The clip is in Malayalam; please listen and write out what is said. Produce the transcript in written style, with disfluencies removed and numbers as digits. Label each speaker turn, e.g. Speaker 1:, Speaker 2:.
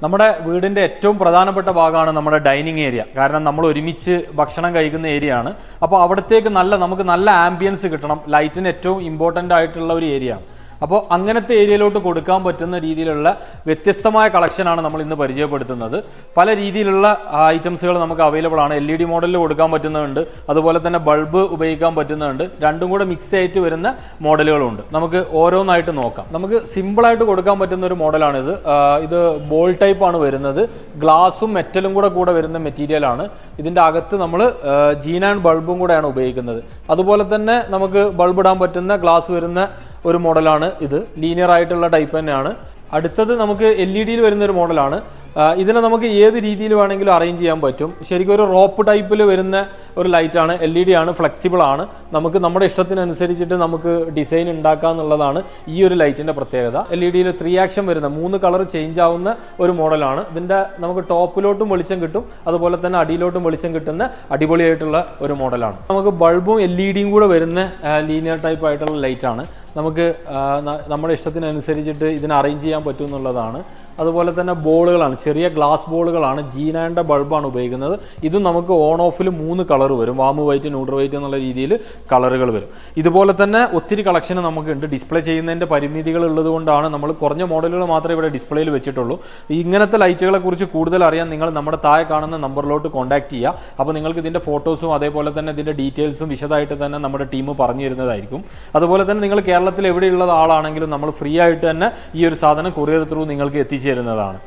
Speaker 1: നമ്മുടെ വീടിൻ്റെ ഏറ്റവും പ്രധാനപ്പെട്ട ഭാഗമാണ് നമ്മുടെ ഡൈനിങ് ഏരിയ. കാരണം നമ്മൾ ഒരുമിച്ച് ഭക്ഷണം കഴിക്കുന്ന ഏരിയ ആണ്. അപ്പോൾ അവിടത്തേക്ക് നമുക്ക് നല്ല ആംബിയൻസ് കിട്ടണം. ലൈറ്റിന് ഏറ്റവും ഇമ്പോർട്ടൻ്റ് ആയിട്ടുള്ള ഒരു ഏരിയ ആണ്. അപ്പോൾ അങ്ങനത്തെ ഏരിയയിലോട്ട് കൊടുക്കാൻ പറ്റുന്ന രീതിയിലുള്ള വ്യത്യസ്തമായ കളക്ഷനാണ് നമ്മൾ ഇന്ന് പരിചയപ്പെടുത്തുന്നത്. പല രീതിയിലുള്ള ഐറ്റംസുകൾ നമുക്ക് അവൈലബിൾ ആണ്. LED മോഡലിൽ കൊടുക്കാൻ പറ്റുന്നുണ്ട്, അതുപോലെ തന്നെ ബൾബ് ഉപയോഗിക്കാൻ പറ്റുന്നുണ്ട്. രണ്ടും കൂടെ മിക്സ് ആയിട്ട് വരുന്ന മോഡലുകളുണ്ട്. നമുക്ക് ഓരോന്നായിട്ട് നോക്കാം. നമുക്ക് സിമ്പിളായിട്ട് കൊടുക്കാൻ പറ്റുന്ന ഒരു മോഡലാണിത്. ഇത് ബോൾ ടൈപ്പ് ആണ് വരുന്നത്. ഗ്ലാസും മെറ്റലും കൂടെ വരുന്ന മെറ്റീരിയലാണ്. ഇതിൻ്റെ അകത്ത് നമ്മൾ ജീൻ ആൻഡ് ബൾബും കൂടെയാണ് ഉപയോഗിക്കുന്നത്. അതുപോലെ തന്നെ നമുക്ക് ബൾബ് ഇടാൻ പറ്റുന്ന ഗ്ലാസ് വരുന്ന ഒരു മോഡലാണ് ഇത്. ലീനിയർ ആയിട്ടുള്ള ടൈപ്പ് തന്നെയാണ്. അടുത്തത് നമുക്ക് LED വരുന്ന ഒരു മോഡലാണ്. ഇതിനെ നമുക്ക് ഏത് രീതിയിൽ വേണമെങ്കിലും അറേഞ്ച് ചെയ്യാൻ പറ്റും. ശരിക്കും ഒരു റോപ്പ് ടൈപ്പിൽ വരുന്ന ഒരു ലൈറ്റാണ്. LED ആണ്, ഫ്ലെക്സിബിൾ ആണ്. നമുക്ക് നമ്മുടെ ഇഷ്ടത്തിനനുസരിച്ചിട്ട് നമുക്ക് ഡിസൈൻ ഉണ്ടാക്കുക എന്നുള്ളതാണ് ഈ ഒരു ലൈറ്റിൻ്റെ പ്രത്യേകത. LED 3 ആക്ഷൻ വരുന്ന 3 കളർ ചേഞ്ച് ആവുന്ന ഒരു മോഡലാണ്. ഇതിൻ്റെ നമുക്ക് ടോപ്പിലോട്ടും വെളിച്ചം കിട്ടും, അതുപോലെ തന്നെ അടിയിലോട്ടും വെളിച്ചം കിട്ടുന്ന അടിപൊളിയായിട്ടുള്ള ഒരു മോഡലാണ്. നമുക്ക് ബൾബും LEDയും കൂടെ വരുന്ന ലീനിയർ ടൈപ്പ് ആയിട്ടുള്ള ലൈറ്റാണ്. നമുക്ക് നമ്മുടെ ഇഷ്ടത്തിനനുസരിച്ചിട്ട് ഇതിനെ അറേഞ്ച് ചെയ്യാൻ പറ്റും എന്നുള്ളതാണ്. അതുപോലെ തന്നെ ബോളുകളാണ്, ചെറിയ ഗ്ലാസ് ബോളുകളാണ്. ജീനാൻ്റെ ബൾബാണ് ഉപയോഗിക്കുന്നത്. ഇതും നമുക്ക് ഓൺ ഓഫിൽ 3 കളർ വരും. വാം വൈറ്റ്, ന്യൂട്രൽ വൈറ്റ് എന്നുള്ള രീതിയിൽ കളറുകൾ വരും. ഇതുപോലെ തന്നെ ഒത്തിരി കളക്ഷൻ നമുക്കുണ്ട്. ഡിസ്പ്ലേ ചെയ്യുന്നതിൻ്റെ പരിമിതികൾ ഉള്ളത് കൊണ്ടാണ് നമ്മൾ കുറഞ്ഞ മോഡലുകൾ മാത്രമേ ഇവിടെ ഡിസ്പ്ലേയിൽ വെച്ചിട്ടുള്ളൂ. ഇങ്ങനത്തെ ലൈറ്റുകളെ കുറിച്ച് കൂടുതൽ അറിയാൻ നിങ്ങൾ നമ്മുടെ താഴെ കാണുന്ന നമ്പറിലോട്ട് കോൺടാക്ട് ചെയ്യുക. അപ്പോൾ നിങ്ങൾക്ക് ഇതിൻ്റെ ഫോട്ടോസും അതേപോലെ തന്നെ ഇതിൻ്റെ ഡീറ്റെയിൽസും വിശദമായിട്ട് തന്നെ നമ്മുടെ ടീം പറഞ്ഞു തരുന്നതായിരിക്കും. അതുപോലെ തന്നെ നിങ്ങൾ കേരളത്തിൽ എവിടെയുള്ള ആളാണെങ്കിലും നമ്മൾ ഫ്രീ ആയിട്ട് തന്നെ ഈ ഒരു സാധനം കൊറിയർ ത്രൂ നിങ്ങൾക്ക് എത്തിച്ചു തരുന്നതാണ്.